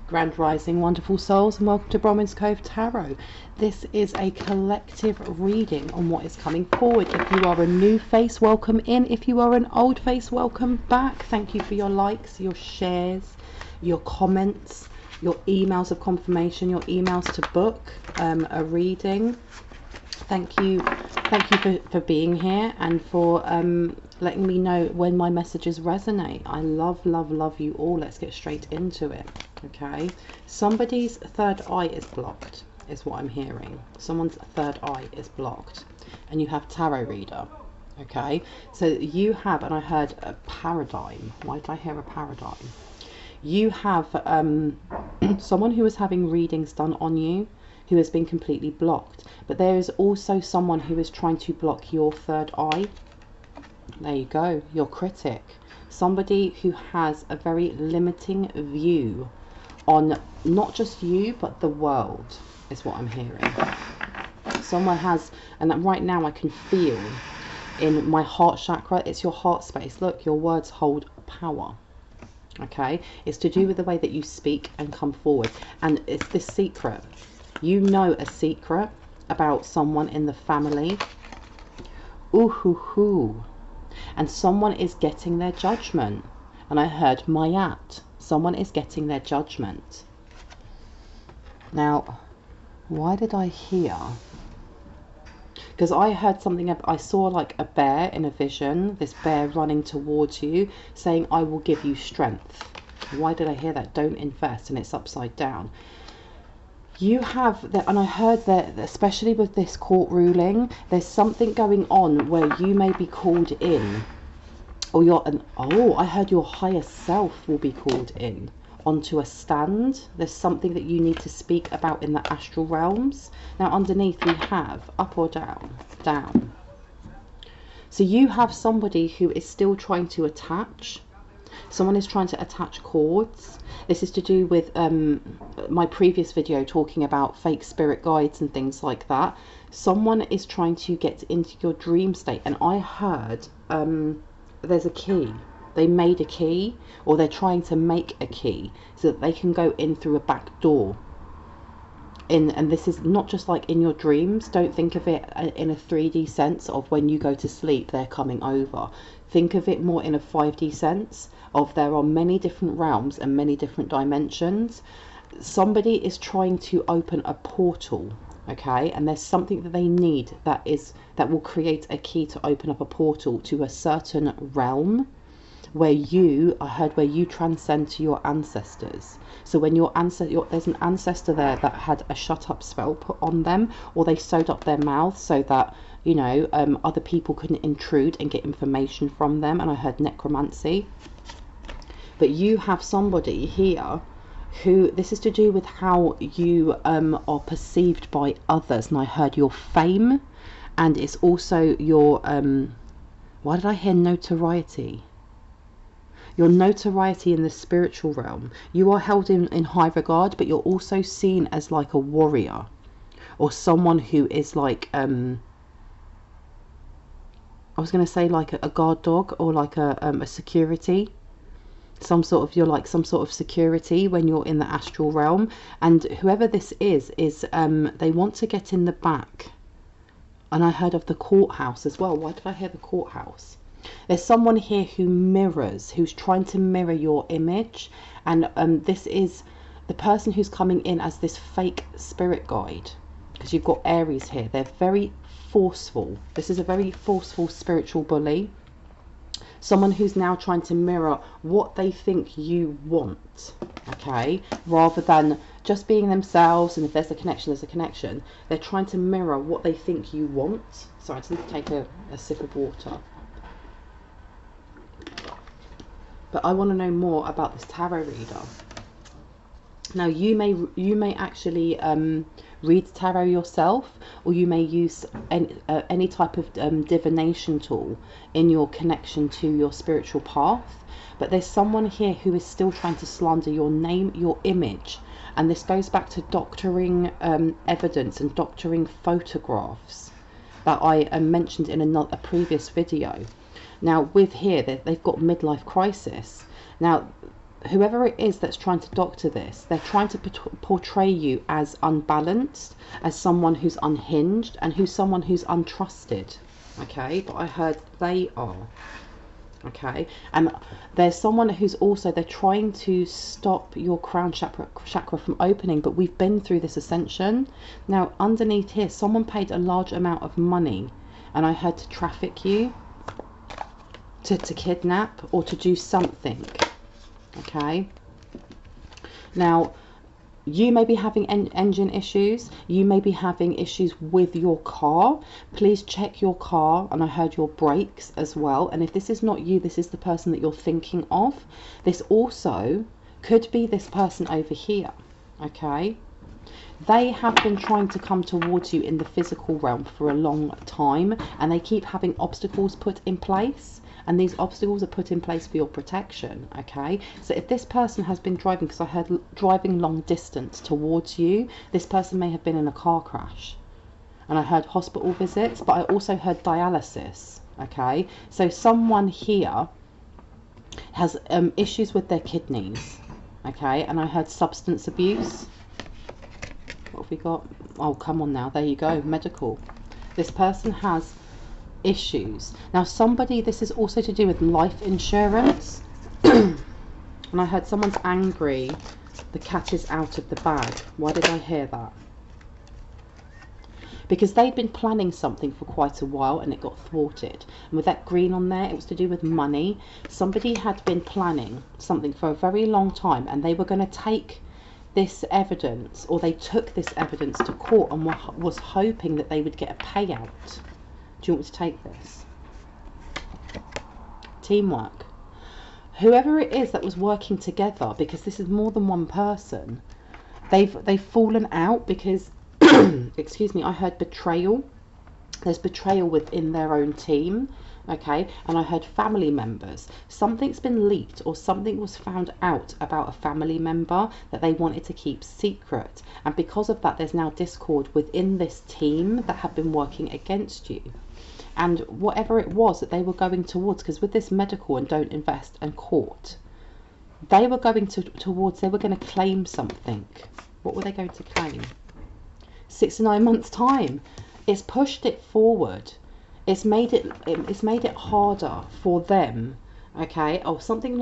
Grand Rising, wonderful souls, and welcome to Bronwenscove Cove Tarot. This is a collective reading on what is coming forward. If you are a new face, welcome in. If you are an old face, welcome back. Thank you for your likes, your shares, your comments, your emails of confirmation, your emails to book a reading. Thank you for being here and for letting me know when my messages resonate. I love you all. Let's get straight into it. Okay, somebody's third eye is blocked, is what I'm hearing. Someone's third eye is blocked, and you have tarot reader. Okay, so you have, and I heard a paradigm. Why did I hear a paradigm? You have someone who is having readings done on you who has been completely blocked, but there is also someone who is trying to block your third eye. There you go, your critic. Somebody who has a very limiting view on not just you but the world is what I'm hearing. Someone has, and right now I can feel in my heart chakra, it's your heart space. Look, your words hold power. Okay, it's to do with the way that you speak and come forward, and it's this secret. You know a secret about someone in the family. Ooh hoo hoo. And someone is getting their judgment. And I heard Mayat. Someone is getting their judgment. Now, why did I hear? Because I heard something, I saw like a bear in a vision, this bear running towards you, saying, I will give you strength. Why did I hear that? Don't invest, and it's upside down. You have that, and I heard that, especially with this court ruling, there's something going on where you may be called in, or I heard your higher self will be called in onto a stand. There's something that you need to speak about in the astral realms. Now underneath we have up or down, down. So you have somebody who is still trying to attach. Someone is trying to attach cords. This is to do with my previous video talking about fake spirit guides and things like that. Someone is trying to get into your dream state, and I heard there's a key. They made a key, or they're trying to make a key so that they can go in through a back door. And this is not just like in your dreams. Don't think of it in a 3D sense of when you go to sleep they're coming over. Think of it more in a 5D sense of there are many different realms and many different dimensions. Somebody is trying to open a portal, okay, and there's something that they need that will create a key to open up a portal to a certain realm where I heard where you transcend to your ancestors. So when there's an ancestor there that had a shut up spell put on them, or they sewed up their mouth so that, you know, other people couldn't intrude and get information from them. And I heard necromancy. But you have somebody here who, this is to do with how you are perceived by others. And I heard your fame, and it's also your, why did I hear notoriety? Your notoriety in the spiritual realm. You are held in high regard, but you're also seen as like a warrior, or someone who is like, I was going to say like a guard dog, or like a security. You're like some sort of security when you're in the astral realm. And whoever this is they want to get in the back. And I heard of the courthouse as well. Why did I hear the courthouse? There's someone here who's trying to mirror your image, and this is the person who's coming in as this fake spirit guide, because you've got Aries here. They're very forceful. This is a very forceful spiritual bully. Someone who's now trying to mirror what they think you want, okay, rather than just being themselves. And if there's a connection, there's a connection. They're trying to mirror what they think you want. Sorry, I just need to take a sip of water. But I want to know more about this tarot reader. Now you may actually read tarot yourself, or you may use any type of divination tool in your connection to your spiritual path. But there's someone here who is still trying to slander your name, your image, and this goes back to doctoring evidence and doctoring photographs that I mentioned in a previous video. Now with here, they've got midlife crisis. Now whoever it is that's trying to doctor this, they're trying to portray you as unbalanced, as someone who's unhinged, and who's someone who's untrusted. Okay, but I heard they are. Okay, and there's someone who's also, they're trying to stop your crown chakra from opening, but we've been through this ascension. Now underneath here, someone paid a large amount of money, and I heard to traffic you, to kidnap, or to do something. Okay, now you may be having engine issues, you may be having issues with your car. Please check your car, and I heard your brakes as well. And if this is not you, this is the person that you're thinking of. This also could be this person over here. Okay, they have been trying to come towards you in the physical realm for a long time, and they keep having obstacles put in place. And these obstacles are put in place for your protection. Okay, so if this person has been driving, because I heard driving long distance towards you, this person may have been in a car crash, and I heard hospital visits, but I also heard dialysis. Okay, so someone here has issues with their kidneys. Okay, and I heard substance abuse. What have we got? Oh, come on now, there you go, medical. This person has issues. Now somebody, this is also to do with life insurance. And I heard someone's angry, the cat is out of the bag. Why did I hear that? Because they'd been planning something for quite a while and it got thwarted. And with that green on there, it was to do with money. Somebody had been planning something for a very long time, and they were going to take this evidence, or they took this evidence to court, and was hoping that they would get a payout. Do you want me to take this? Teamwork. Whoever it is that was working together, because this is more than one person, they've fallen out because excuse me, I heard betrayal. There's betrayal within their own team. Okay, and I heard family members. Something's been leaked, or something was found out about a family member that they wanted to keep secret, and because of that there's now discord within this team that have been working against you. And whatever it was that they were going towards, because with this medical and don't invest and court, they were going towards, they were going to claim something. What were they going to claim? 6 to 9 months time. It's pushed it forward. It's made it harder for them. Okay, oh, something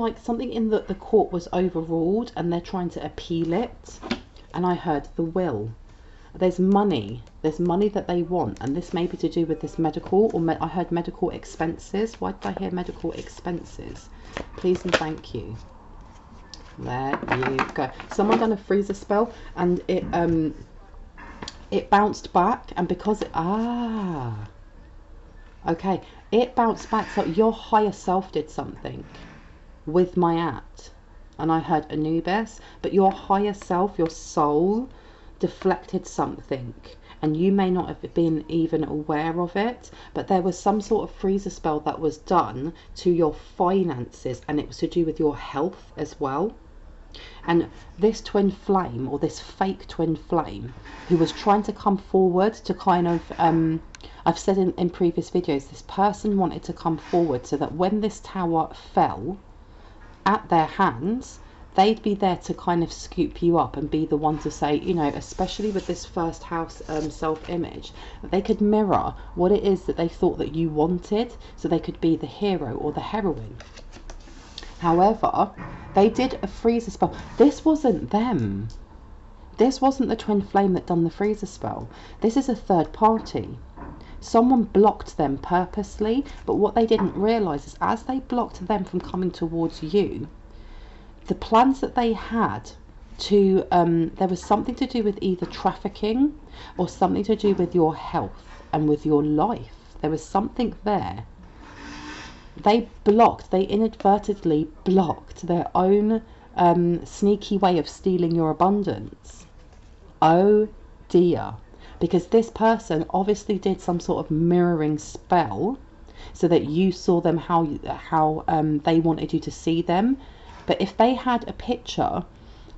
in the court was overruled, and they're trying to appeal it. And I heard the will. There's money that they want, and this may be to do with this medical, or I heard medical expenses. Why did I hear medical expenses? Please and thank you. There you go. Someone done a freezer spell, and it bounced back, and because okay, it bounced back. So your higher self did something with Mayat, and I heard Anubis, but your higher self, your soul, deflected something, and you may not have been even aware of it, but there was some sort of freezer spell that was done to your finances, and it was to do with your health as well. And this twin flame, or this fake twin flame, who was trying to come forward to kind of I've said in previous videos, this person wanted to come forward so that when this tower fell at their hands, they'd be there to kind of scoop you up and be the one to say, you know, especially with this first house self-image, that they could mirror what it is that they thought that you wanted, so they could be the hero or the heroine. However, they did a freezer spell. This wasn't them. This wasn't the twin flame that done the freezer spell. This is a third party. Someone blocked them purposely, but what they didn't realise is as they blocked them from coming towards you, the plans that they had to, there was something to do with either trafficking or something to do with your health and with your life. There was something there. They inadvertently blocked their own sneaky way of stealing your abundance. Oh dear. Because this person obviously did some sort of mirroring spell so that you saw them how they wanted you to see them. But if they had a picture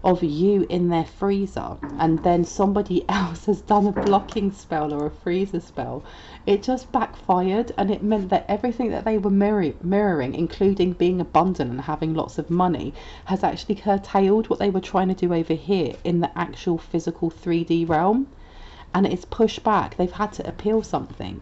of you in their freezer, and then somebody else has done a blocking spell or a freezer spell. It just backfired, and it meant that everything that they were mirroring, including being abundant and having lots of money, has actually curtailed what they were trying to do over here in the actual physical 3D realm. And it's pushed back. They've had to appeal something.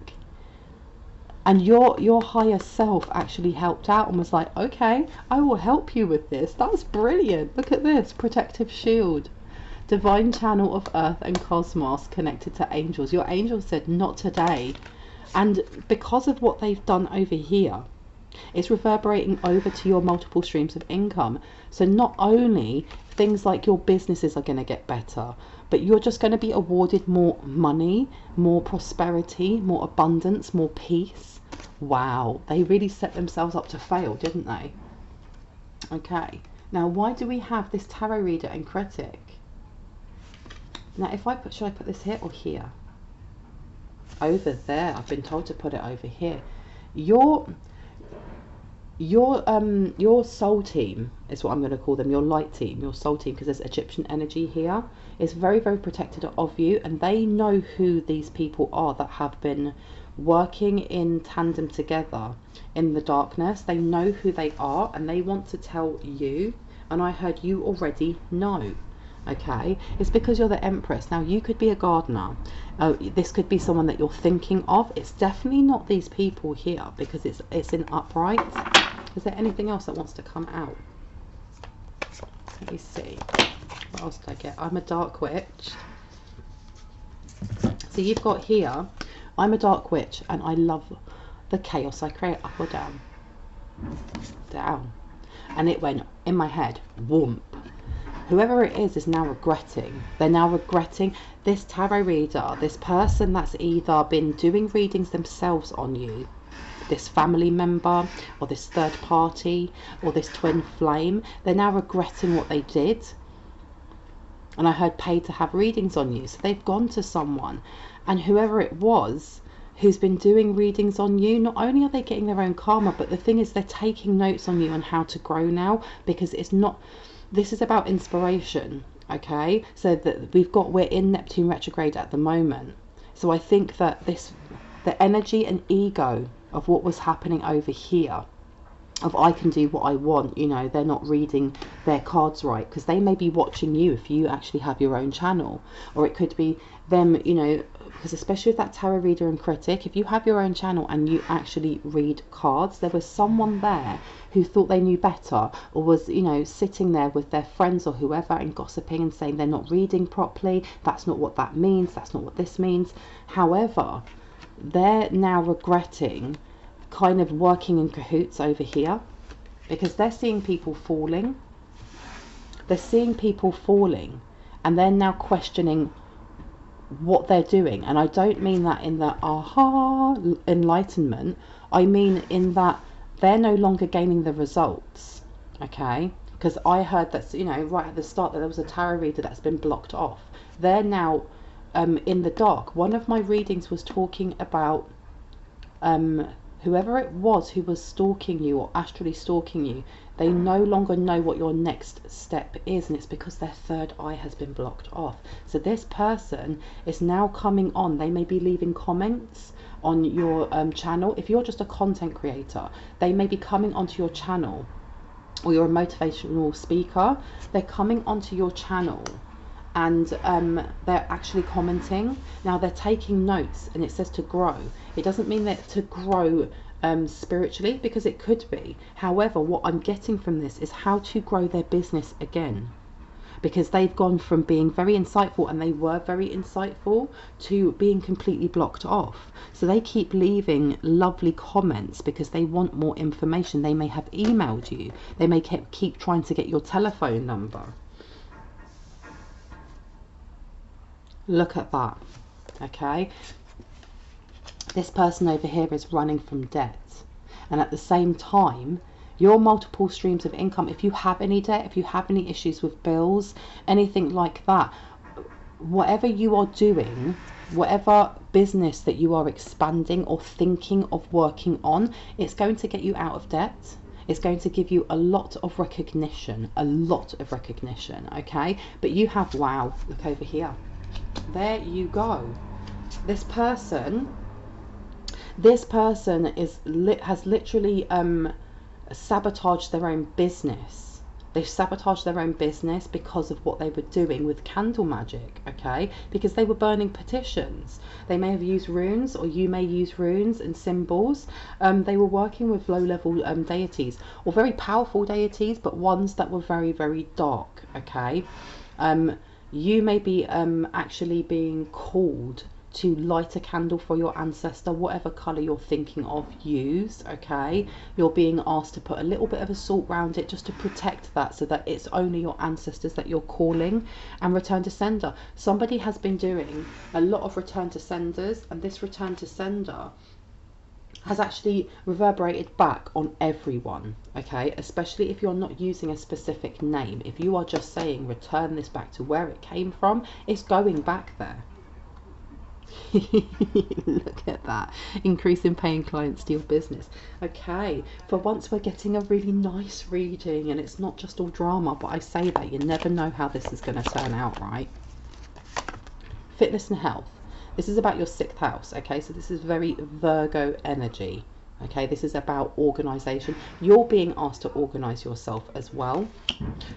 And your higher self actually helped out and was like, okay, I will help you with this. That's brilliant. Look at this. Protective shield. Divine channel of earth and cosmos connected to angels. Your angel said, not today. And because of what they've done over here, it's reverberating over to your multiple streams of income. So not only things like your businesses are going to get better, but you're just going to be awarded more money, more prosperity, more abundance, more peace. Wow, they really set themselves up to fail, didn't they? Okay, now why do we have this tarot reader and critic? Now if I put, should I put this here or here? Over there. I've been told to put it over here. Your soul team is what I'm going to call them, your light team, your soul team, because there's Egyptian energy here, is very, very protected of you, and they know who these people are that have been working in tandem together in the darkness. They know who they are, and they want to tell you, and I heard you already know. Okay, it's because you're the Empress. Now you could be a gardener, this could be someone that you're thinking of. It's definitely not these people here, because it's in upright. Is there anything else that wants to come out? Let me see, what else did I get? I'm a dark witch. So you've got here, I'm a dark witch, and I love the chaos I create. Up or down? Down. And it went in my head, whoomp. Whoever it is now regretting. They're now regretting this tarot reader, this person that's either been doing readings themselves on you, this family member, or this third party, or this twin flame. They're now regretting what they did. And I heard paid to have readings on you. So they've gone to someone, and whoever it was who's been doing readings on you, not only are they getting their own karma, but the thing is they're taking notes on you on how to grow now, because it's not, this is about inspiration. Okay, so that we're in Neptune retrograde at the moment. So I think that the energy and ego of what was happening over here, of I can do what I want, you know, they're not reading their cards right, because they may be watching you if you actually have your own channel. Or it could be them, you know, because especially with that tarot reader and critic, if you have your own channel and you actually read cards, there was someone there who thought they knew better, or was, you know, sitting there with their friends or whoever and gossiping and saying they're not reading properly, that's not what that means, that's not what this means. However, they're now regretting kind of working in cahoots over here, because they're seeing people falling. They're seeing people falling, and they're now questioning what they're doing. And I don't mean that in the aha enlightenment, I mean in that they're no longer gaining the results. Okay, because I heard that, you know, right at the start that there was a tarot reader that's been blocked off. They're now in the dark. One of my readings was talking about whoever it was who was stalking you or astrally stalking you, they no longer know what your next step is, and it's because their third eye has been blocked off. So this person is now coming on. They may be leaving comments on your channel. If you're just a content creator, they may be coming onto your channel, or you're a motivational speaker, they're coming onto your channel and they're actually commenting. Now they're taking notes, and it says to grow. It doesn't mean that to grow spiritually, because it could be. However, what I'm getting from this is how to grow their business again, because they've gone from being very insightful, and they were very insightful, to being completely blocked off. So they keep leaving lovely comments because they want more information. They may have emailed you, they may keep trying to get your telephone number. Look at that. Okay, this person over here is running from debt, and at the same time your multiple streams of income, if you have any debt, if you have any issues with bills, anything like that, whatever you are doing, whatever business that you are expanding or thinking of working on, it's going to get you out of debt. It's going to give you a lot of recognition, okay? But you have, wow, look over here. There you go. This person has literally sabotaged their own business. They've sabotaged their own business because of what they were doing with candle magic, okay? Because they were burning petitions. They may have used runes, or you may use runes and symbols. They were working with low-level deities, or very powerful deities, but ones that were very, very dark, okay? You may be actually being called to light a candle for your ancestor, whatever colour you're thinking of, use, okay? You're being asked to put a little bit of a salt around it just to protect that, so that it's only your ancestors that you're calling. And return to sender. Somebody has been doing a lot of return to senders, and this return to sender has actually reverberated back on everyone, okay? Especially if you're not using a specific name. If you are just saying return this back to where it came from, it's going back there. Look at that. Increase in paying clients to your business. Okay, for once we're getting a really nice reading, and it's not just all drama, but I say that you never know how this is going to turn out, right? Fitness and health. This is about your 6th house, okay? So this is very Virgo energy, okay? This is about organization. You're being asked to organize yourself as well.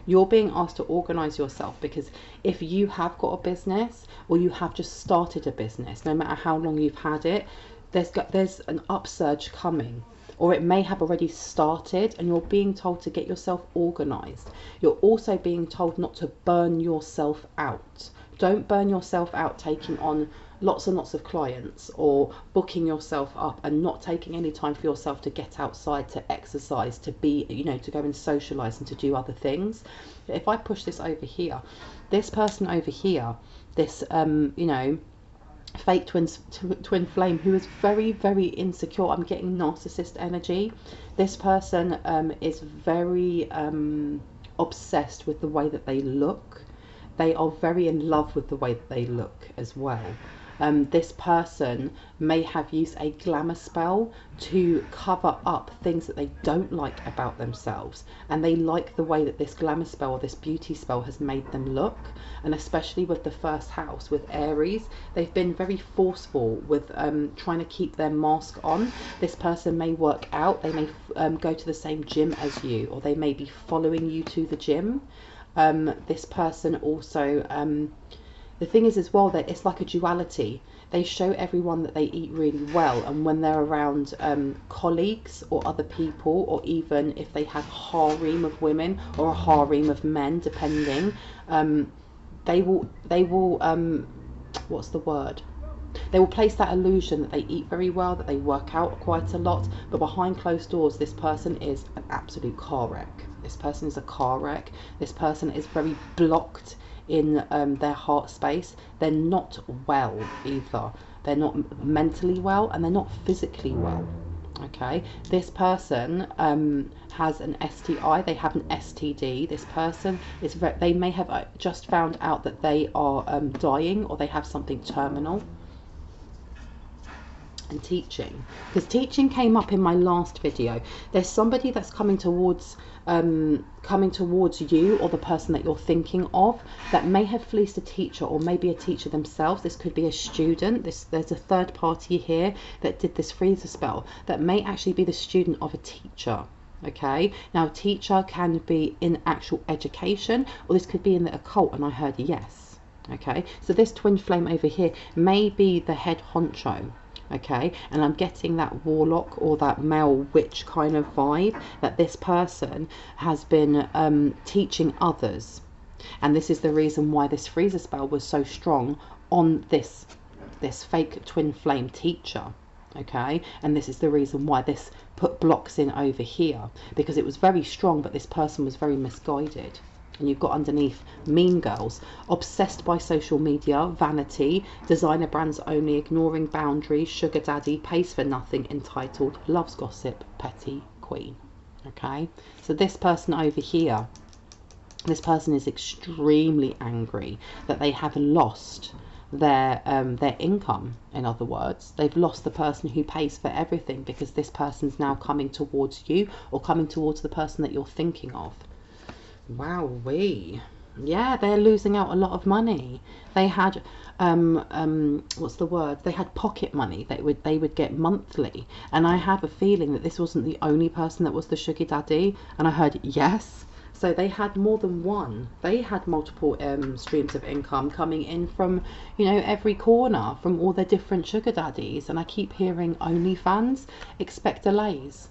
You're being asked to organize yourself, because if you have got a business, or you have just started a business, no matter how long you've had it, there's an upsurge coming, or it may have already started, and you're being told to get yourself organized. You're also being told not to burn yourself out. Don't burn yourself out taking on lots and lots of clients, or booking yourself up and not taking any time for yourself to get outside, to exercise, to be, you know, to go and socialize and to do other things. If I push this over here, this person over here, this you know, fake twin flame, who is very, very insecure, I'm getting narcissist energy. This person is very obsessed with the way that they look. They are very in love with the way that they look as well. This person may have used a glamour spell to cover up things that they don't like about themselves, and they like the way that this glamour spell or this beauty spell has made them look. And especially with the 1st house, with Aries, they've been very forceful with trying to keep their mask on. This person may work out, they may go to the same gym as you, or they may be following you to the gym. This person also, the thing is as well, that it's like a duality. They show everyone that they eat really well, and when they're around colleagues or other people, or even if they have a harem of women or a harem of men, depending, they will what's the word? They will place that illusion that they eat very well, that they work out quite a lot, but behind closed doors, this person is an absolute car wreck. This person is a car wreck. This person is very blocked in their heart space. They're not well either. They're not mentally well, and they're not physically well. Okay, this person has an STI, they have an STD. This person is they may have just found out that they are dying, or they have something terminal. And teaching, because teaching came up in my last video. There's somebody that's coming towards you, or the person that you're thinking of, that may have fleeced a teacher, or maybe a teacher themselves. This could be a student. There's a third party here that did this freezer spell, that may actually be the student of a teacher. Okay, now teacher can be in actual education, or this could be in the occult, and I heard yes. Okay, so this twin flame over here may be the head honcho. Okay, and I'm getting that warlock or that male witch kind of vibe, that this person has been teaching others, and this is the reason why this freezer spell was so strong on this fake twin flame teacher. Okay, and this is the reason why this put blocks in over here, because it was very strong, but this person was very misguided. And you've got underneath mean girls, obsessed by social media, vanity, designer brands only, ignoring boundaries, sugar daddy, pays for nothing, entitled, loves gossip, petty queen. Okay, so this person over here, this person is extremely angry that they have lost their income. In other words, they've lost the person who pays for everything, because this person's now coming towards you, or coming towards the person that you're thinking of. Wowee. Yeah, they're losing out a lot of money. They had what's the word? They had pocket money that they would get monthly. And I have a feeling that this wasn't the only person that was the sugar daddy. And I heard yes. So they had more than one. They had multiple streams of income coming in from, you know, every corner, from all their different sugar daddies. And I keep hearing OnlyFans, expect delays.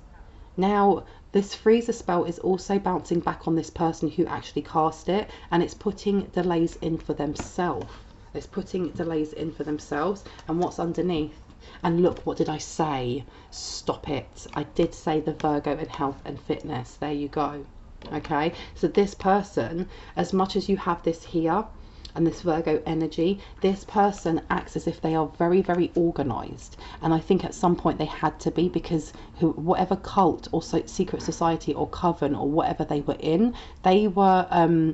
Now, this freezer spell is also bouncing back on this person who actually cast it, and it's putting delays in for themselves. It's putting delays in for themselves. And what's underneath? And look, what did I say? Stop it. I did say the Virgo in health and fitness. There you go. Okay, so this person, as much as you have this here and this Virgo energy, this person acts as if they are very, very organized. And I think at some point they had to be, because whatever cult or secret society or coven or whatever they were in, they were,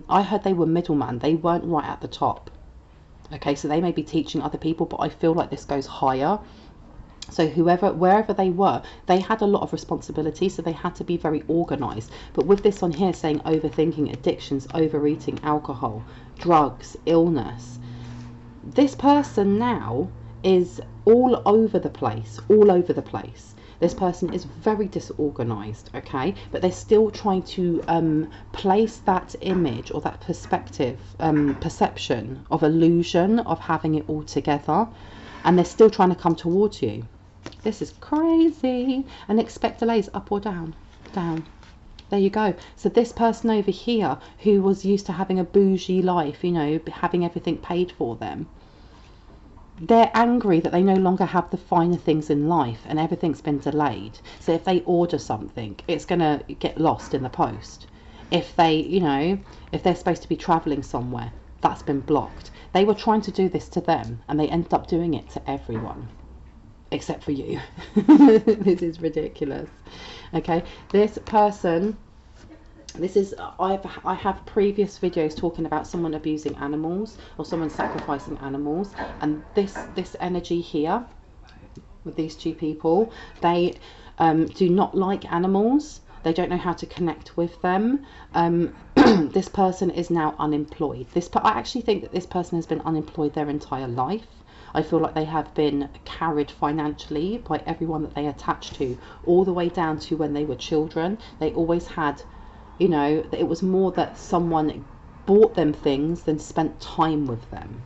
I heard they were middleman. They weren't right at the top. Okay, so they may be teaching other people, but I feel like this goes higher. So wherever they were, they had a lot of responsibility, so they had to be very organized. But with this on here saying overthinking, addictions, overeating, alcohol, drugs, illness, this person now is all over the place, all over the place. This person is very disorganized, okay? But they're still trying to place that image or that perspective, perception of illusion of having it all together. And they're still trying to come towards you. This is crazy. And expect delays, up or down? Down. There you go. So this person over here who was used to having a bougie life, you know, having everything paid for them, they're angry that they no longer have the finer things in life and everything's been delayed. So if they order something, it's going to get lost in the post. If they, you know, if they're supposed to be traveling somewhere, that's been blocked. They were trying to do this to them, and they ended up doing it to everyone, except for you. This is ridiculous. Okay, this person, this is, I have previous videos talking about someone abusing animals or someone sacrificing animals, and this energy here with these two people, they do not like animals. They don't know how to connect with them. This person is now unemployed. I actually think that this person has been unemployed their entire life. I feel like they have been carried financially by everyone that they attach to, all the way down to when they were children. They always had, you know, it was more that someone bought them things than spent time with them.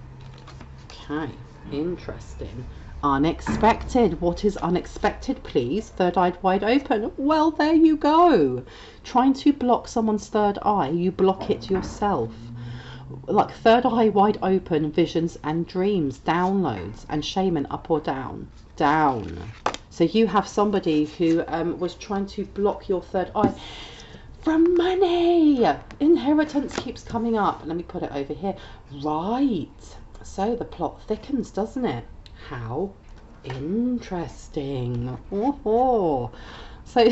Okay, interesting. Unexpected. What is unexpected, please? Third eye wide open. Well, there you go. Trying to block someone's third eye, you block it yourself. Like third eye wide open, visions and dreams, downloads, and shaman, up or down? Down. So you have somebody who was trying to block your third eye from money. Inheritance keeps coming up. Let me put it over here. Right. So the plot thickens, doesn't it? How interesting. Oh, so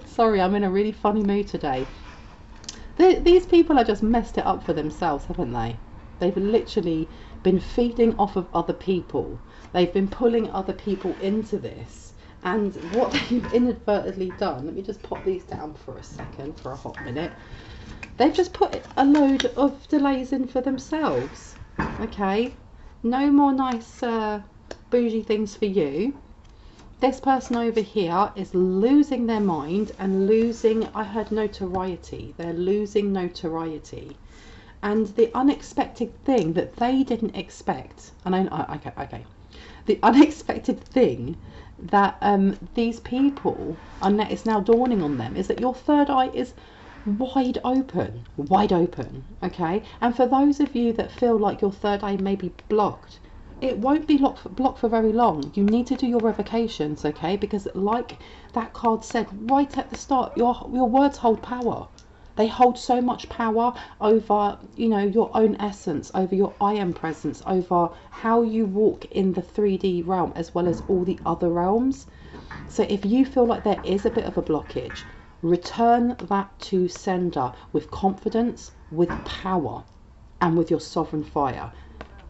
sorry, I'm in a really funny mood today. These people have just messed it up for themselves, haven't they? They've literally been feeding off of other people. They've been pulling other people into this, and what they've inadvertently done, let me just pop these down for a second, for a hot minute. They've just put a load of delays in for themselves. Okay, no more nice bougie things for you. This person over here is losing their mind and losing, I heard notoriety. They're losing notoriety. And the unexpected thing that they didn't expect, and okay. The unexpected thing that these people, it's now dawning on them, is that your third eye is wide open, okay? And for those of you that feel like your third eye may be blocked, it won't be blocked for very long. You need to do your revocations, okay? Because like that card said right at the start, your words hold power. They hold so much power over, you know, your own essence, over your I am presence, over how you walk in the 3D realm as well as all the other realms. So if you feel like there is a bit of a blockage, return that to sender with confidence, with power, and with your sovereign fire.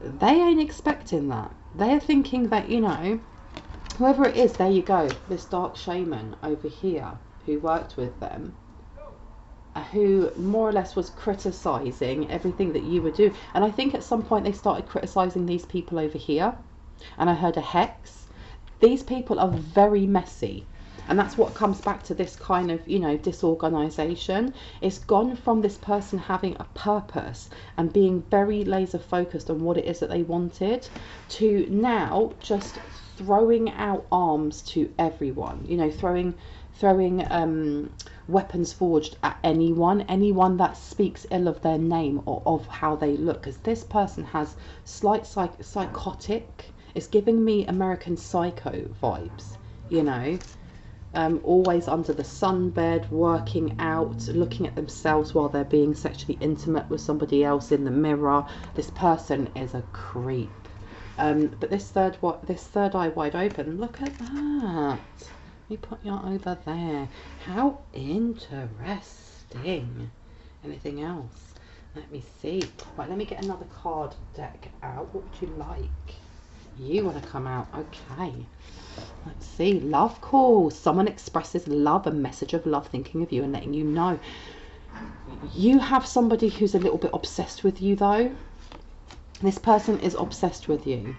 they ain't expecting that. They're thinking that, you know, whoever it is, there you go, this dark shaman over here who worked with them, who more or less was criticising everything that you were doing. And I think at some point they started criticising these people over here, and I heard a hex. These people are very messy, and that's what comes back to this kind of, you know, disorganisation. It's gone from this person having a purpose and being very laser focused on what it is that they wanted, to now just throwing out arms to everyone, you know, throwing weapons forged at anyone that speaks ill of their name or of how they look, because this person has slight psychotic, it's giving me American Psycho vibes, you know, always under the sunbed, working out, looking at themselves while they're being sexually intimate with somebody else in the mirror. This person is a creep. But this third eye wide open, look at that. You put your over there. How interesting. Anything else? Let me see. Right, let me get another card deck out. What would you like? You want to come out? Okay. Let's see. Love call. Someone expresses love, a message of love, thinking of you and letting you know. You have somebody who's a little bit obsessed with you, though. This person is obsessed with you.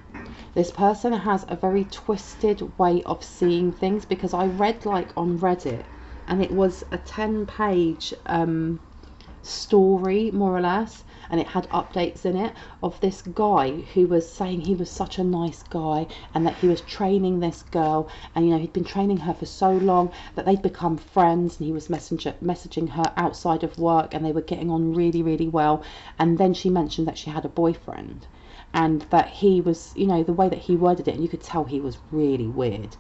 This person has a very twisted way of seeing things, because I read like on Reddit, and it was a 10-page story more or less, and it had updates in it of this guy who was saying he was such a nice guy, and that he was training this girl, and you know, he'd been training her for so long that they'd become friends, and he was messaging her outside of work, and they were getting on really, really well. And then she mentioned that she had a boyfriend, and that he was, you know, the way that he worded it, and you could tell he was really weird.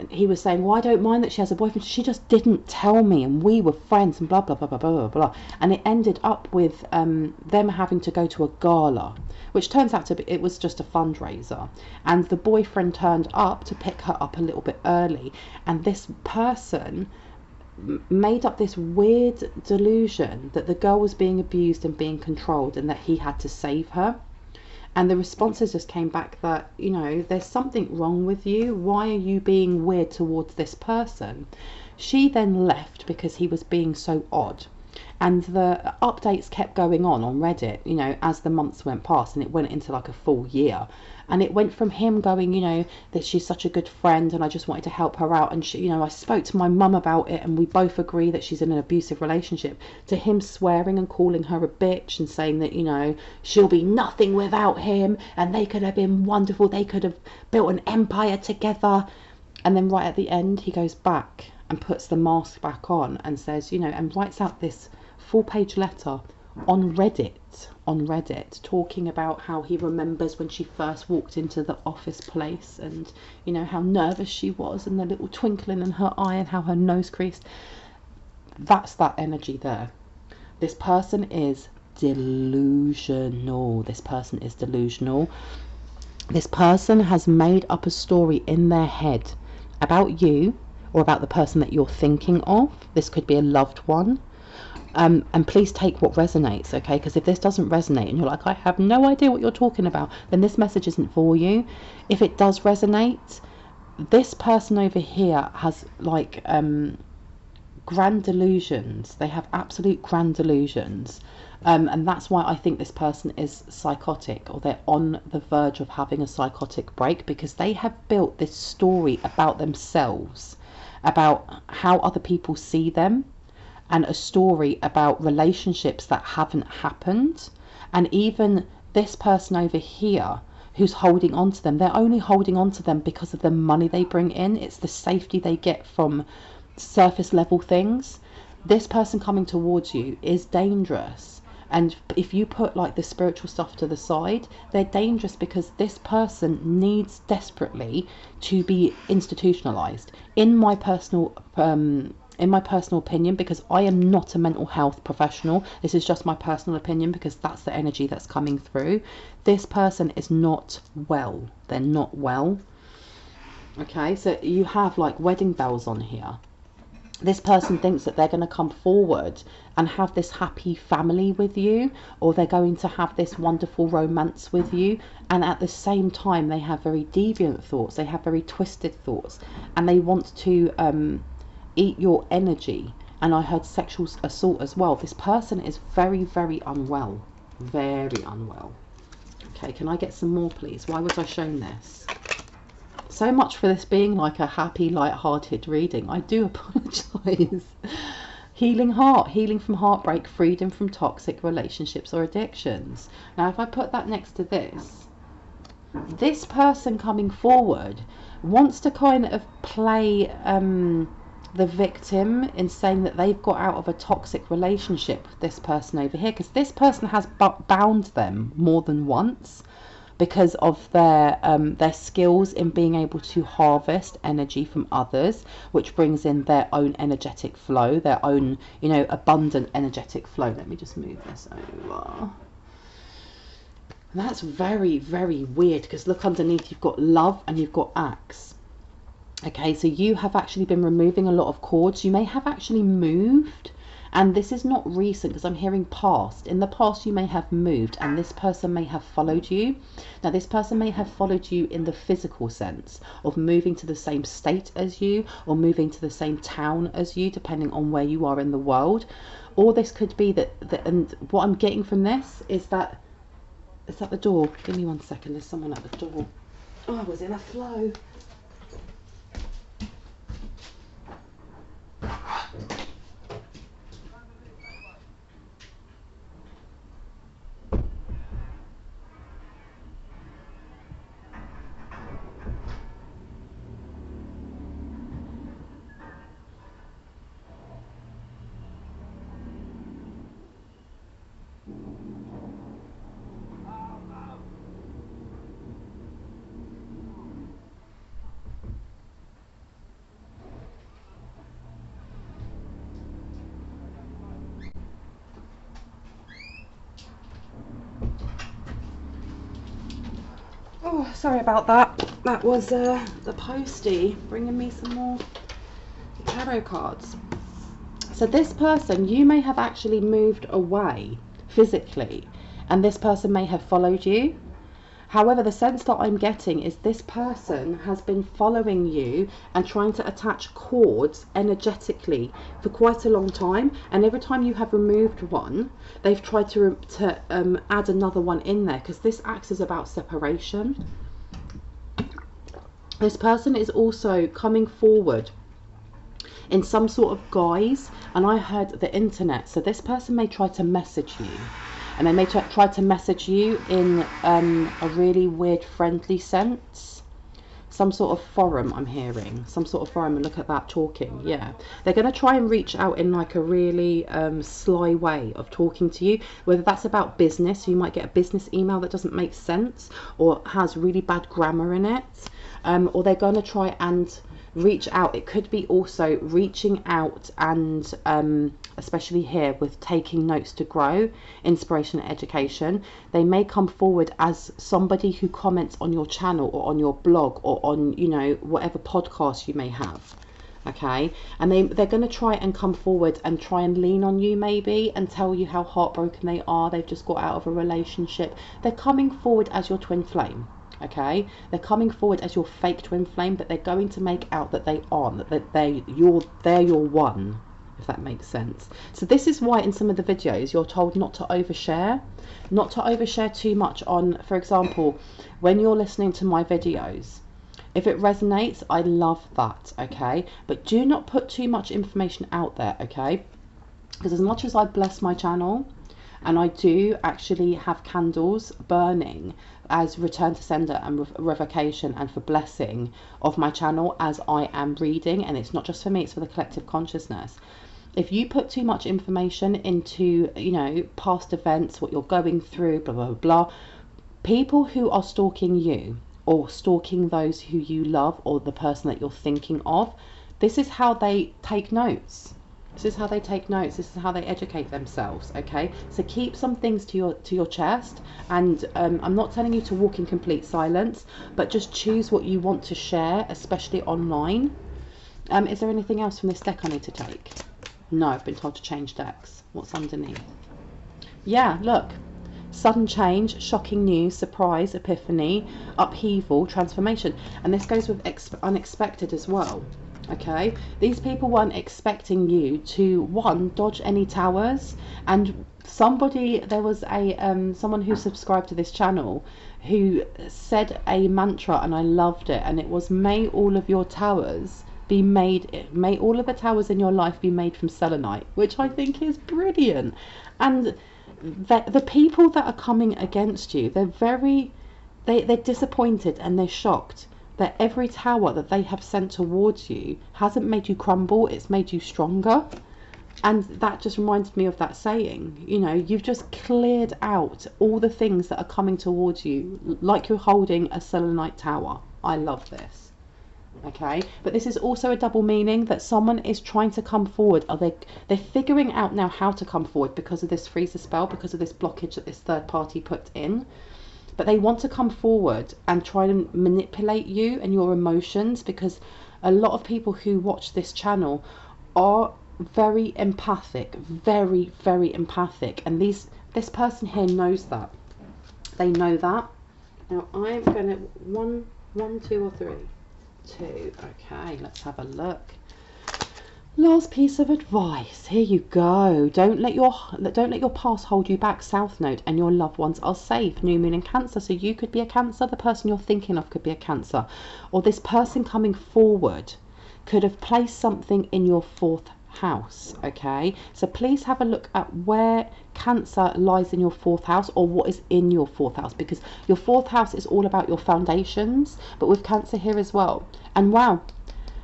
He was saying, well, I don't mind that she has a boyfriend, she just didn't tell me, and we were friends, and blah blah blah blah blah blah. And it ended up with them having to go to a gala, which turns out to be, it was just a fundraiser, and the boyfriend turned up to pick her up a little bit early, and this person made up this weird delusion that the girl was being abused and being controlled, and that he had to save her. And the responses just came back that, you know, there's something wrong with you. Why are you being weird towards this person? She then left because he was being so odd. And the updates kept going on Reddit, you know, as the months went past, and it went into like a full year. And it went from him going, you know, that she's such a good friend and I just wanted to help her out, and she, you know, I spoke to my mum about it and we both agree that she's in an abusive relationship, to him swearing and calling her a bitch and saying that, you know, she'll be nothing without him, and they could have been wonderful, they could have built an empire together. And then right at the end he goes back and puts the mask back on and says, you know, and writes out this full-page letter on Reddit, talking about how he remembers when she first walked into the office place, and you know, how nervous she was, and the little twinkling in her eye, and how her nose creased. That's that energy there. This person is delusional. This person is delusional. This person has made up a story in their head about you, or about the person that you're thinking of. This could be a loved one. And please take what resonates, okay? Because if this doesn't resonate and you're like, I have no idea what you're talking about, then this message isn't for you. If it does resonate, this person over here has like grand delusions. They have absolute grand delusions. And that's why I think this person is psychotic, or they're on the verge of having a psychotic break, because they have built this story about themselves, about how other people see them, and a story about relationships that haven't happened. And even this person over here who's holding on to them, they're only holding on to them because of the money they bring in. It's the safety they get from surface level things. This person coming towards you is dangerous. And if you put like the spiritual stuff to the side, they're dangerous because this person needs desperately to be institutionalized. In my personal opinion, because I am not a mental health professional, this is just my personal opinion because that's the energy that's coming through. This person is not well. They're not well. Okay, so you have like wedding bells on here. this person thinks that they're going to come forward and have this happy family with you, or they're going to have this wonderful romance with you, and at the same time they have very deviant thoughts, they have very twisted thoughts, and they want to eat your energy. And I heard sexual assault as well. This person is very, very unwell. Very unwell. Okay, can I get some more, please? Why was I shown this? So much for this being like a happy, light-hearted reading. I do apologise. Healing heart, healing from heartbreak, freedom from toxic relationships or addictions. Now, if I put that next to this person coming forward wants to kind of play the victim in saying that they've got out of a toxic relationship with this person over here, because this person has bound them more than once because of their skills in being able to harvest energy from others, which brings in their own energetic flow, their own, you know, abundant energetic flow. Let me just move this over. And that's very, very weird, because look underneath, you've got love and you've got axe. Okay, so you have actually been removing a lot of cords. You may have actually moved, and this is not recent because I'm hearing past. In the past you may have moved, and this person may have followed you. Now this person may have followed you in the physical sense of moving to the same state as you, or moving to the same town as you, depending on where you are in the world. Or this could be that and what I'm getting from this is that it's at the door. Give me 1 second, there's someone at the door. Oh, I was in a flow. Oh, sorry about that. That was the postie bringing me some more tarot cards. So this person, you may have actually moved away physically, and this person may have followed you. However, the sense that I'm getting is this person has been following you and trying to attach cords energetically for quite a long time. And every time you have removed one, they've tried to add another one in there, because this acts as about separation. This person is also coming forward in some sort of guise, and I heard the internet. So this person may try to message you. And they may try to message you in a really weird friendly sense. Some sort of forum I'm hearing. Some sort of forum, and look at that, talking, yeah. They're going to try and reach out in like a really sly way of talking to you. Whether that's about business, so you might get a business email that doesn't make sense or has really bad grammar in it. Or they're going to try and reach out. It could be also reaching out and especially here with taking notes to grow, inspiration and education. They may come forward as somebody who comments on your channel or on your blog or on, you know, whatever podcast you may have. Okay, and they're going to try and come forward and try and lean on you maybe and tell you how heartbroken they are. They've just got out of a relationship. They're coming forward as your twin flame. Okay, they're coming forward as your fake twin flame, but they're going to make out that they aren't, that they're your one, if that makes sense. So this is why in some of the videos you're told not to overshare, not to overshare too much on, for example, when you're listening to my videos. If it resonates, I love that, okay? But do not put too much information out there, okay? Because as much as I bless my channel, and I do actually have candles burning as return to sender and revocation and for blessing of my channel as I am reading, and it's not just for me, it's for the collective consciousness. If you put too much information into, you know, past events, what you're going through, blah, blah, blah, people who are stalking you or stalking those who you love or the person that you're thinking of, this is how they take notes. This is how they take notes. This is how they educate themselves, okay? So keep some things to your chest, and I'm not telling you to walk in complete silence, but just choose what you want to share, especially online, Is there anything else from this deck I need to take? No, I've been told to change decks. What's underneath? Yeah, look. Sudden change, shocking news, surprise, epiphany, upheaval, transformation. And this goes with unexpected as well. Okay, these people weren't expecting you to, one, dodge any towers. And somebody, there was a someone who subscribed to this channel who said a mantra, and I loved it, and it was, may all of your towers be made, may all of the towers in your life be made from selenite, which I think is brilliant. And the people that are coming against you, they're disappointed and they're shocked that every tower that they have sent towards you hasn't made you crumble, it's made you stronger. And that just reminded me of that saying, you know, you've just cleared out all the things that are coming towards you like you're holding a selenite tower. I love this. Okay, but this is also a double meaning, that someone is trying to come forward, or they're figuring out now how to come forward because of this freezer spell, because of this blockage that this third party put in. But they want to come forward and try to manipulate you and your emotions, because a lot of people who watch this channel are very empathic, very, very empathic. And this person here knows that. They know that. Now I'm going to, one, two, or three? Two. Okay, let's have a look. Last piece of advice, here you go. Don't let your past hold you back, South Node, and your loved ones are safe. New moon in Cancer, so you could be a Cancer, the person you're thinking of could be a Cancer, or this person coming forward could have placed something in your 4th house. Okay, so please have a look at where Cancer lies in your 4th house, or what is in your 4th house, because your 4th house is all about your foundations, but with Cancer here as well. And wow,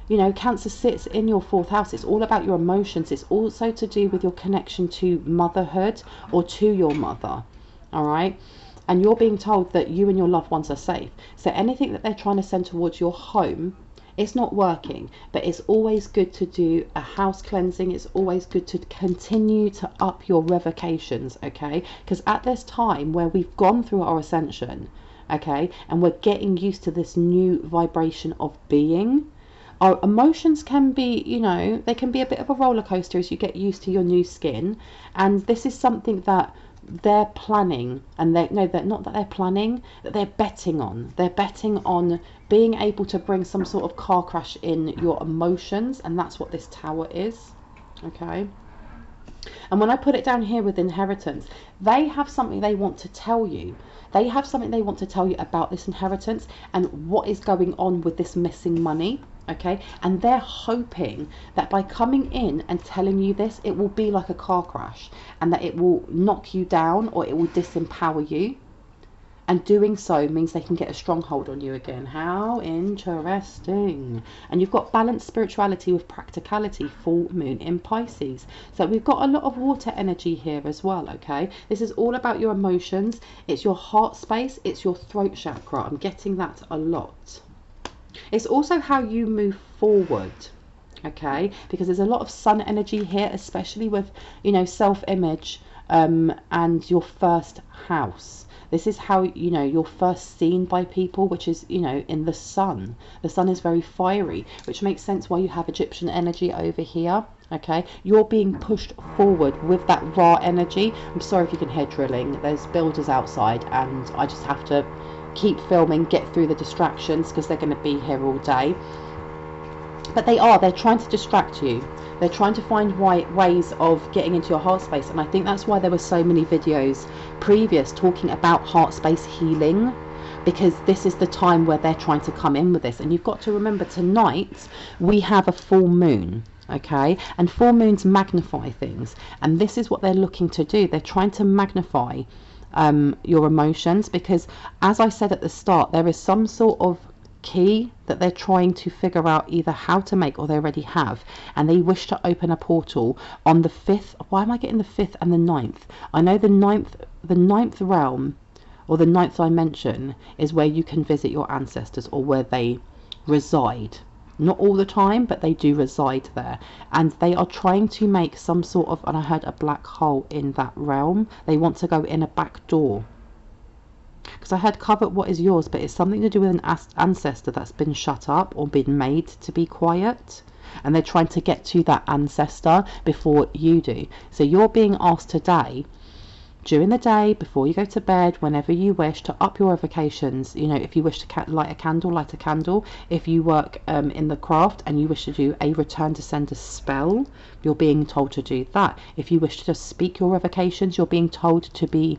you know, Cancer sits in your 4th house. It's all about your emotions. It's also to do with your connection to motherhood, or to your mother. All right, and you're being told that you and your loved ones are safe. So anything that they're trying to send towards your home, it's not working. But it's always good to do a house cleansing. It's always good to continue to up your revocations, okay? Because at this time where we've gone through our ascension, okay, and we're getting used to this new vibration of being, our emotions can be, you know, they can be a bit of a roller coaster as you get used to your new skin. And this is something that they're planning, and they're not that they're planning, that they're betting on. They're betting on being able to bring some sort of car crash in your emotions, and that's what this tower is. Okay, and when I put it down here with inheritance, they have something they want to tell you. They have something they want to tell you about this inheritance and what is going on with this missing money. Okay, and they're hoping that by coming in and telling you this, it will be like a car crash, and that it will knock you down, or it will disempower you. And doing so means they can get a stronghold on you again. How interesting. And you've got balanced spirituality with practicality, full moon in Pisces. So we've got a lot of water energy here as well, okay? This is all about your emotions. It's your heart space. It's your throat chakra. I'm getting that a lot. It's also how you move forward, okay? Because there's a lot of sun energy here, especially with, you know, self-image and your 1st house. This is how, you know, you're first seen by people, which is, you know, in the sun. The sun is very fiery, which makes sense why you have Egyptian energy over here, okay? You're being pushed forward with that Ra energy. I'm sorry if you can hear drilling. There's builders outside, and I just have to keep filming, get through the distractions, because they're going to be here all day. But they're trying to distract you. They're trying to find ways of getting into your heart space, and I think that's why there were so many videos previous talking about heart space healing, because this is the time where they're trying to come in with this. And you've got to remember, tonight we have a full moon, okay, and full moons magnify things, and this is what they're looking to do. They're trying to magnify your emotions, because as I said at the start, there is some sort of key that they're trying to figure out either how to make, or they already have, and they wish to open a portal on the 5th. Why am I getting the 5th and the 9th? I know the 9th realm, or the 9th dimension, is where you can visit your ancestors, or where they reside. Not all the time, but they do reside there, and they are trying to make some sort of, and I heard a black hole in that realm. They want to go in a back door, because because I heard covet what is yours, but it's something to do with an ancestor that's been shut up or been made to be quiet, and they're trying to get to that ancestor before you do. So you're being asked today, during the day, before you go to bed, whenever you wish, to up your evocations. You know, if you wish to light a candle. If you work in the craft and you wish to do a return to sender spell, you're being told to do that. If you wish to just speak your revocations, you're being told to be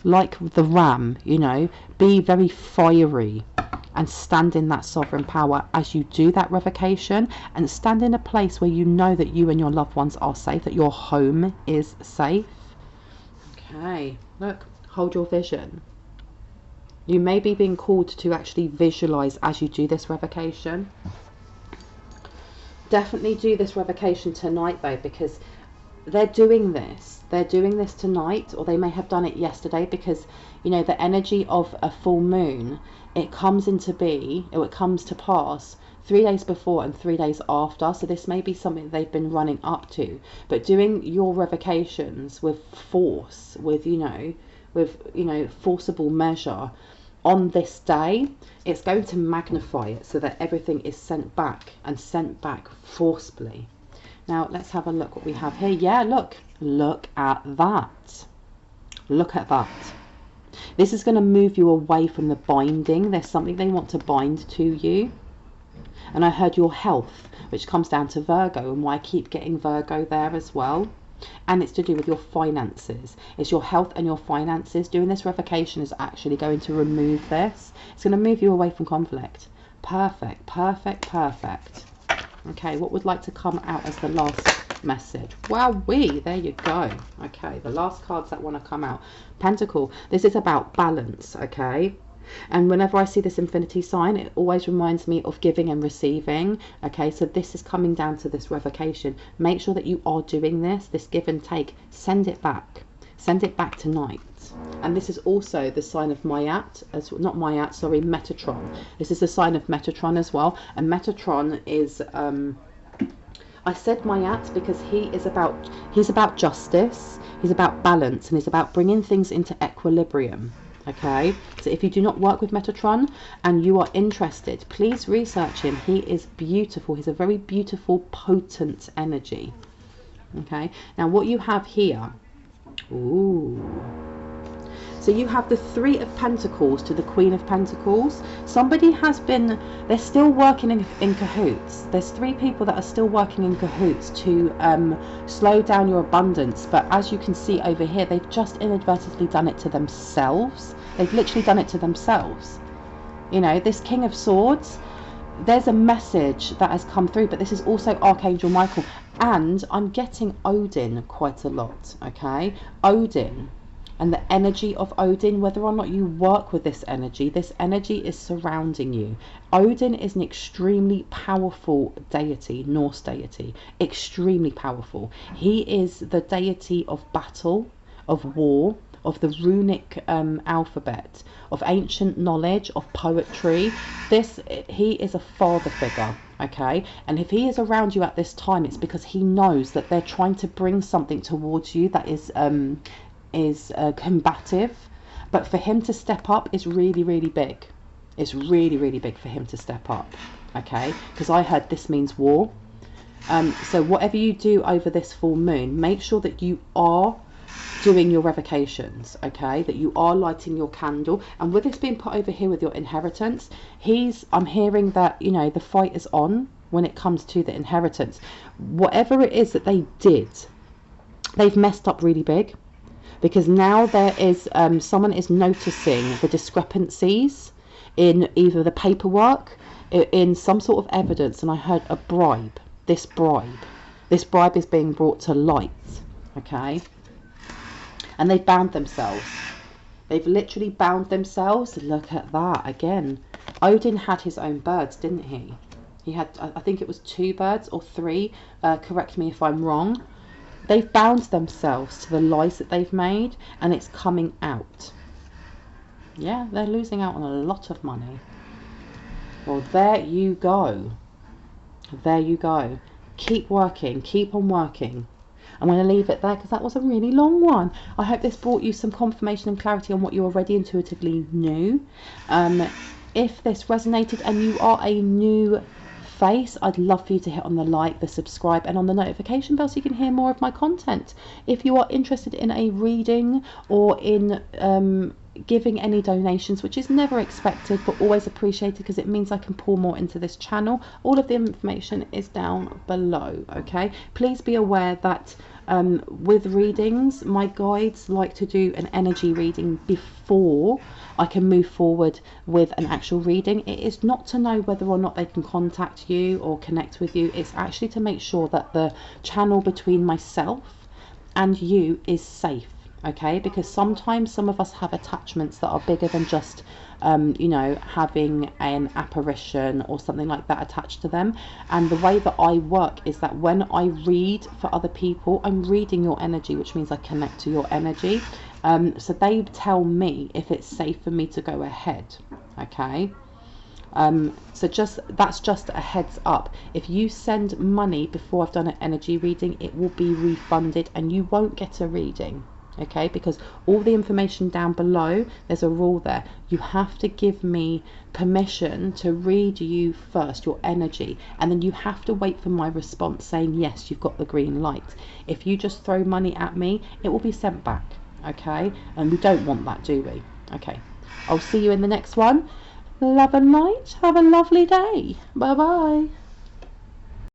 like the ram, you know, be very fiery and stand in that sovereign power as you do that revocation, and stand in a place where you know that you and your loved ones are safe, that your home is safe. Okay, look, hold your vision. You may be being called to actually visualize as you do this revocation. Definitely do this revocation tonight though, because they're doing this tonight, or they may have done it yesterday, because you know the energy of a full moon, it comes into be, or it comes to pass 3 days before and 3 days after. So this may be something they've been running up to, but doing your revocations with force, with forcible measure on this day, it's going to magnify it so that everything is sent back, and sent back forcibly. Now let's have a look what we have here. Yeah, look at that. Look at that. This is going to move you away from the binding. There's something they want to bind to you. And I heard your health, which comes down to Virgo, and why I keep getting Virgo there as well. And it's to do with your finances. It's your health and your finances. Doing this revocation is actually going to remove this. It's going to move you away from conflict. Perfect, perfect, perfect. Okay, what would like to come out as the last message? Wowee, there you go. Okay, the last cards that want to come out. Pentacle. This is about balance, okay? And whenever I see this infinity sign, it always reminds me of giving and receiving. Okay, so this is coming down to this revocation. Make sure that you are doing this give and take. Send it back. Send it back tonight. And this is also the sign of Metatron. This is the sign of Metatron as well. And Metatron is, I said Mayat because he's about justice, he's about balance, and he's about bringing things into equilibrium. Okay, so if you do not work with Metatron and you are interested, please research him. He is beautiful. He's a very beautiful, potent energy. Okay, now what you have here, ooh, so you have the Three of Pentacles to the Queen of Pentacles. Somebody has been, they're still working in cahoots. There's 3 people that are still working in cahoots to slow down your abundance. But as you can see over here, they've just inadvertently done it to themselves. They've literally done it to themselves. You know, this King of Swords, there's a message that has come through, but this is also Archangel Michael. And I'm getting Odin quite a lot, okay? Odin. And the energy of Odin, whether or not you work with this energy is surrounding you. Odin is an extremely powerful deity, Norse deity, extremely powerful. He is the deity of battle, of war, of the runic alphabet, of ancient knowledge, of poetry. He is a father figure, okay? And if he is around you at this time, it's because he knows that they're trying to bring something towards you that is combative, but for him to step up is really, really big. It's really, really big for him to step up, okay? Because I heard this means war. So whatever you do over this full moon, make sure that you are doing your revocations, okay? That you are lighting your candle. And with this being put over here with your inheritance, I'm hearing that, you know, the fight is on when it comes to the inheritance. Whatever it is that they did, they've messed up really big. Because now there is someone is noticing the discrepancies in either the paperwork, in some sort of evidence, and I heard a bribe. This bribe is being brought to light, okay? And they bound themselves. They've literally bound themselves. Look at that again. Odin had his own birds, didn't he? He had, I think it was 2 birds or 3. Correct me if I'm wrong. They've bound themselves to the lies that they've made, and it's coming out. Yeah, they're losing out on a lot of money. Well, there you go. There you go. Keep working. Keep on working. I'm going to leave it there because that was a really long one. I hope this brought you some confirmation and clarity on what you already intuitively knew. If this resonated and you are a new face, I'd love for you to hit on the like, the subscribe, and on the notification bell so you can hear more of my content. If you are interested in a reading or in giving any donations, which is never expected but always appreciated because it means I can pour more into this channel, all of the information is down below. Okay, please be aware that with readings, my guides like to do an energy reading before I can move forward with an actual reading. It is not to know whether or not they can contact you or connect with you. It's actually to make sure that the channel between myself and you is safe. Okay, because sometimes some of us have attachments that are bigger than just you know, having an apparition or something like that attached to them. And the way that I work is that when I read for other people, I'm reading your energy, which means I connect to your energy. So they tell me if it's safe for me to go ahead. Okay, so that's just a heads up. If you send money before I've done an energy reading, it will be refunded and you won't get a reading. Okay, because all the information down below, there's a rule there. You have to give me permission to read you first, your energy, and then you have to wait for my response saying yes, you've got the green light. If you just throw money at me, it will be sent back. Okay, and we don't want that, do we? Okay, I'll see you in the next one. Love and light. Have a lovely day. Bye bye.